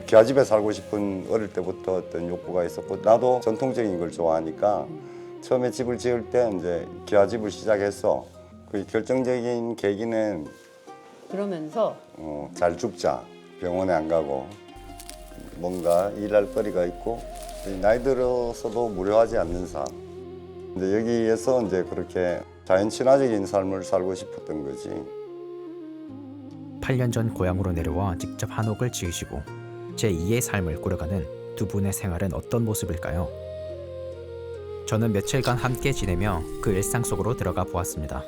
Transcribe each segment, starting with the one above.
기와집에 살고 싶은 어릴 때부터 어떤 욕구가 있었고 나도 전통적인 걸 좋아하니까 처음에 집을 지을 때 이제 기와집을 시작했어. 그 결정적인 계기는 그러면서 잘 죽자, 병원에 안 가고 뭔가 일할 거리가 있고 나이 들어서도 무료하지 않는 삶. 근데 여기에서 이제 그렇게 자연 친화적인 삶을 살고 싶었던 거지. 8년 전 고향으로 내려와 직접 한옥을 지으시고 제2의 삶을 꾸려가는 두 분의 생활은 어떤 모습일까요? 저는 며칠간 함께 지내며 그 일상 속으로 들어가 보았습니다.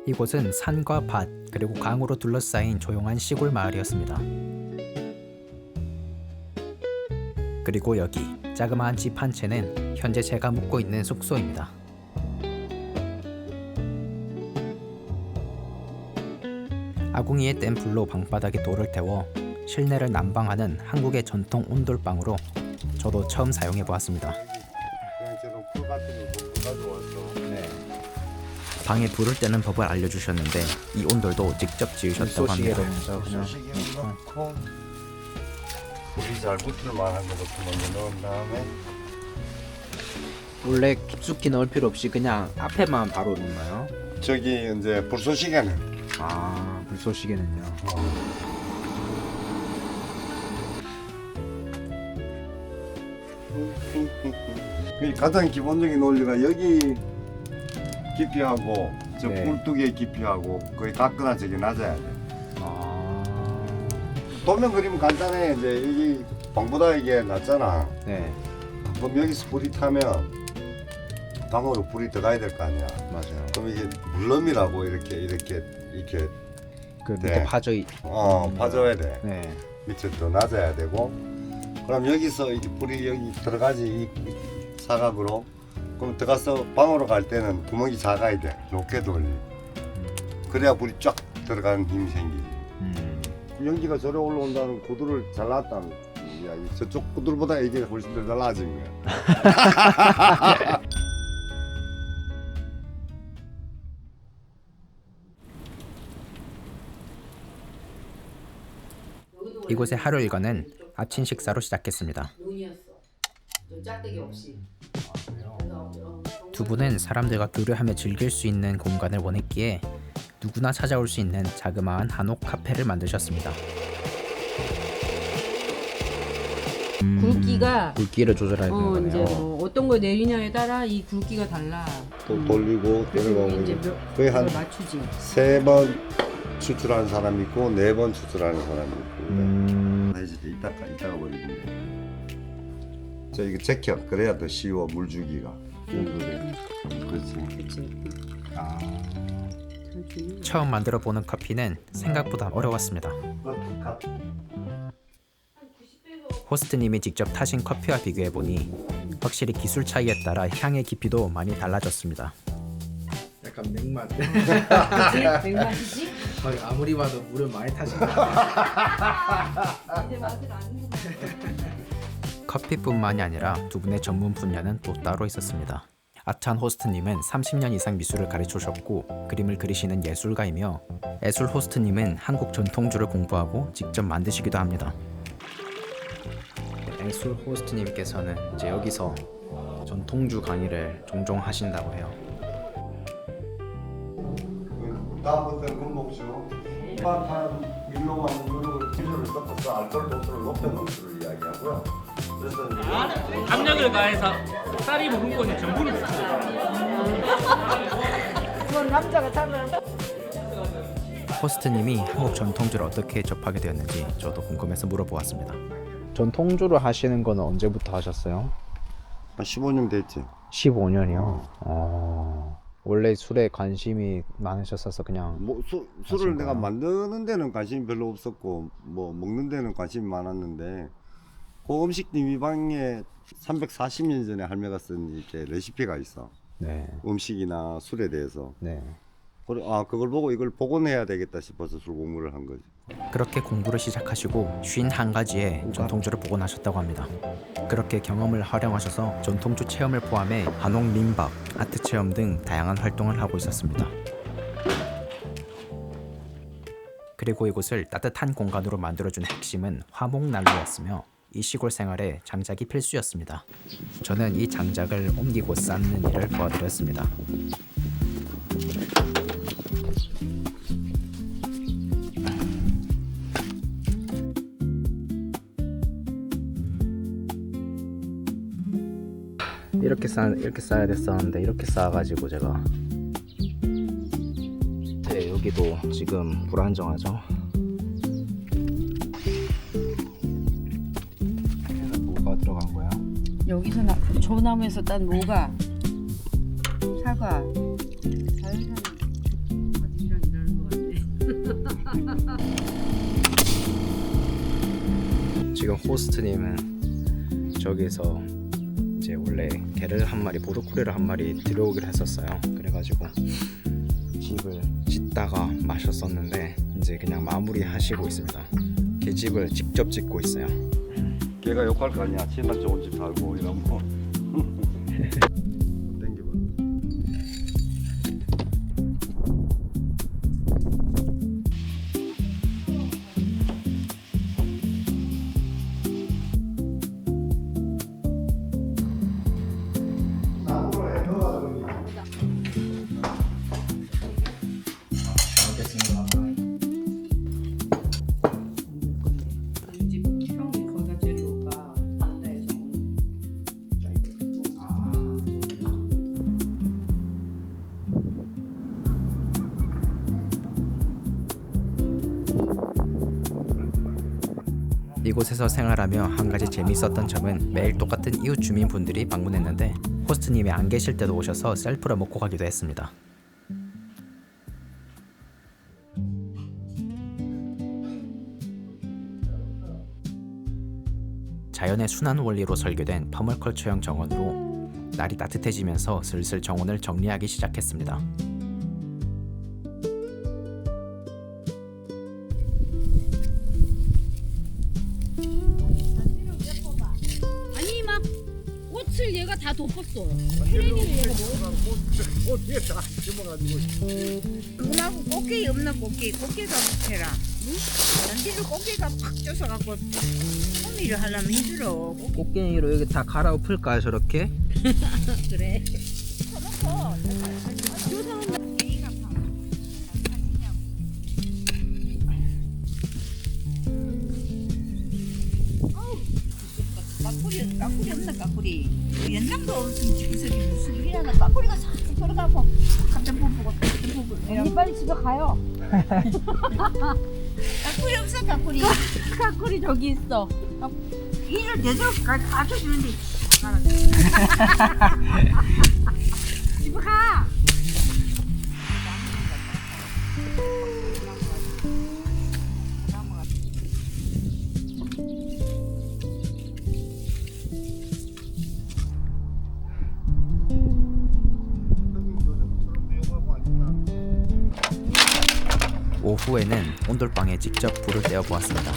이곳은 산과 밭 그리고 강으로 둘러싸인 조용한 시골 마을이었습니다. 그리고 여기 자그마한 집 한 채는 현재 제가 묵고 있는 숙소입니다. 아궁이에 뗀 불로 방바닥에 돌을 태워 실내를 난방하는 한국의 전통 온돌방으로 저도 처음 사용해 보았습니다. 그냥처럼 풀 같은 거 가져왔어. 네. 방에 불을 때는 법을 알려주셨는데 이 온돌도 직접 지으셨다고 합니다. 넣고 불이 잘 붙을 만한 것부터 먼저 넣은 다음에 원래 깊숙이 넣을 필요 없이 그냥 앞에만 바로 넣나요? 저기 이제 불쏘시개는 아, 불쏘시개는요. 가장 기본적인 논리가 여기 깊이하고 저 네. 굴뚝의 깊이하고 거의 같거나 저기 낮아야 돼. 아, 도면 그리면 간단해. 이제 여기 방보다 이게 낮잖아. 네, 그럼 여기서 불이 타면 방으로 불이 들어가야 될 거 아니야. 맞아요. 그럼 이게 물럼이라고 이렇게 그 밑에 네. 파져 있. 파져야 돼. 네, 밑에 더 낮아야 되고. 그럼 여기서 이제 불이 여기 들어가지 이 사각으로. 그럼 들어가서 방으로 갈 때는 구멍이 작아야 돼. 높게 돌리. 그래야 불이 쫙 들어가는 힘이 생기지. 연기가 저래 올라온다는 구두를 잘랐다는 이야기. 저쪽 구두보다 이게 훨씬 더 달라진 거야. 이곳의 하루 일과는 아침 식사로 시작했습니다. 논이었어. 좀 짝대기 없이. 두 분은 사람들과 교류하며 즐길 수 있는 공간을 원했기에 누구나 찾아올 수 있는 자그마한 한옥 카페를 만드셨습니다. 굵기가 굵기를 조절해야 되는 이제 거네요. 뭐 어떤 걸 내리냐에 따라 이 굵기가 달라. 또 돌리고 그래서 내려가고 이제 거의 한 그걸 맞추지. 3번 추출하는 사람이 있고 4번 추출하는 사람이 있고 해줄 때 이따가 버리는데 저 이거 제껴 그래야 더 쉬워 물 주기가 그렇지. 그치. 아, 처음 만들어 보는 커피는 생각보다 어려웠습니다. 호스트님이 직접 타신 커피와 비교해 보니 확실히 기술 차이에 따라 향의 깊이도 많이 달라졌습니다. 약간 맥맛. 그치? 맥맛이지? 아무리 봐도 물을 많이 타신다. 이제 맛을 아는 거. 커피뿐만이 아니라 두 분의 전문 분야는 또 따로 있었습니다. 아찬 호스트님은 30년 이상 미술을 가르치셨고 그림을 그리시는 예술가이며 애술 호스트님은 한국 전통주를 공부하고 직접 만드시기도 합니다. 애술 호스트님께서는 이제 여기서 전통주 강의를 종종 하신다고 해요. 다음부터는 금목주 일반한 밀로만 누르고 기술을 섞어서 알코올 도수를 높여놓은 술을 이야기하고요. 그래서 압력을 가해서 쌀이 먹은 것이 전부를 붙여요. 그건 남자가 참으면 호스트님이 한국 전통주를 어떻게 접하게 되었는지 저도 궁금해서 물어보았습니다. 전통주를 하시는 거는 언제부터 하셨어요? 한 15년 됐지. 15년이요. 원래 술에 관심이 많으셨어서 그냥. 뭐 술을 하신 내가 거야? 만드는 데는 관심이 별로 없었고 뭐 먹는 데는 관심이 많았는데 그 음식님 이 방에 340년 전에 할매가 쓴 이렇게 레시피가 있어. 네, 음식이나 술에 대해서. 네. 그걸 보고 이걸 복원해야 되겠다 싶어서 술 공부를 한 거지. 그렇게 공부를 시작하시고 51가지의 전통주를 복원하셨다고 합니다. 그렇게 경험을 활용하셔서 전통주 체험을 포함해 한옥 민박, 아트 체험 등 다양한 활동을 하고 있었습니다. 그리고 이곳을 따뜻한 공간으로 만들어준 핵심은 화목난로였으며 이 시골 생활에 장작이 필수였습니다. 저는 이 장작을 옮기고 쌓는 일을 도와드렸습니다. 이렇게 쌓아야 됐었는데 이렇게 쌓아가지고 제가 네, 여기도 지금 불안정하죠. 뭐가 들어간 거야? 여기서 저 나무에서 딴 모가 사과 자연산 맛이랑 일하는 것 같네. 지금 호스트님은 저기서 이제 원래 개를 한 마리, 보르코리를 한 마리 들여오기로 했었어요. 그래가지고 집을 짓다가 마셨었는데 이제 그냥 마무리 하시고 있습니다. 개집을 직접 짓고 있어요. 걔가 욕할 거 아니야. 친한 좋은 집 살고 이러면. 땡겨봐. 집 형이 거기가 제일 높아. 바다에서 이곳에서 생활하며 한 가지 재미있었던 점은 매일 똑같은 이웃 주민분들이 방문했는데 호스트님이 안 계실 때도 오셔서 셀프로 먹고 가기도 했습니다. 자연의 순환 원리로 설계된 퍼멀컬처형 정원으로 날이 따뜻해지면서 슬슬 정원을 정리하기 시작했습니다. 아니 막 꽃을 얘가 다 덮었어. 트레이닝을 얘가 먹어. 어디에 다 심어가지고. 그거하고 꽃게 없는 꽃게가 해라. 단지를 꽃게가 팍 쪄서갖고 소미를 하려면 힘들어. 꽃갱이로 여기 다 갈아엎을까요 저렇게? 그래. 까꾸리 없나 까꾸리. 연장도 없으면 저기서 무슨 일하나 까꾸리가 싹 들어가고 갑자기 부부고 언니 빨리 집에 가요. 까꾸리 없어 까꾸리. 카쿠리 저기 있어. 일을 내줘 가르쳐주는데 집에 가. 오후에는 온돌방에 직접 불을 떼어 보았습니다.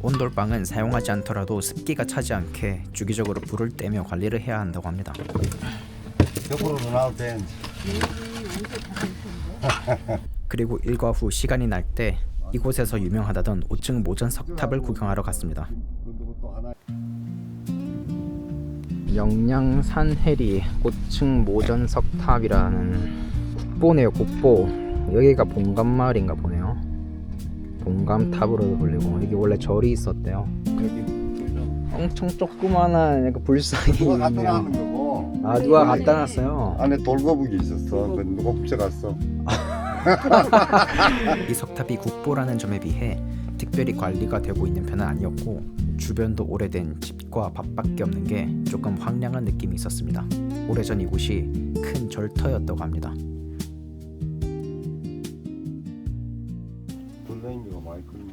온돌방은 사용하지 않더라도 습기가 차지 않게 주기적으로 불을 떼며 관리를 해야 한다고 합니다. 옆으로 나와도 돼. 그리고 일과 후 시간이 날 때 이곳에서 유명하다던 5층 모전 석탑을 구경하러 갔습니다. 또 하나. 영양산해리 5층 모전 석탑이라는 국보네요. 국보. 여기가 봉감마을인가 보네요. 봉감탑으로 불리고 여기 원래 절이 있었대요. 여기 엄청 조그만한 불상이 누가 갖다 있네요. 놨는 거고. 아 누가 갖다 놨어요. 안에 돌거북이 있었어. 그 누가 훔쳐갔어. 이 석탑이 국보라는 점에 비해 특별히 관리가 되고 있는 편은 아니었고 주변도 오래된 집과 밭밖에 없는 게 조금 황량한 느낌이 있었습니다. 오래전 이곳이 큰 절터였다고 합니다. 돌멩이가 많이 큰.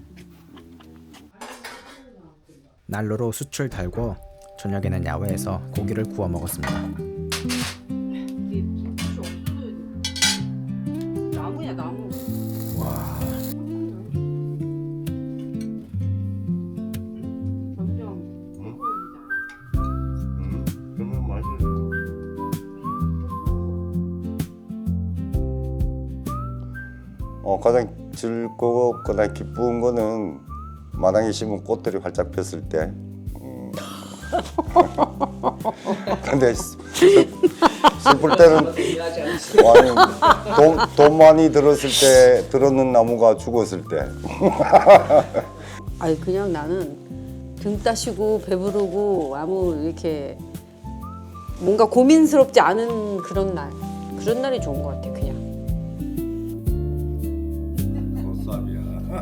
난로로 숯을 달고 저녁에는 야외에서 고기를 구워 먹었습니다. 나무야 나무. 와, 점점 그러면 맛있어. 가장 즐거웠거나 기쁜 거는 마당에 심은 꽃들이 활짝 폈을 때. 근데 슬플 때는 돈 많이 들었는 나무가 죽었을 때. 아니 그냥 나는 등 따시고 배부르고 아무 이렇게 뭔가 고민스럽지 않은 그런 날이 좋은 것 같아 그냥. 소쌉이야.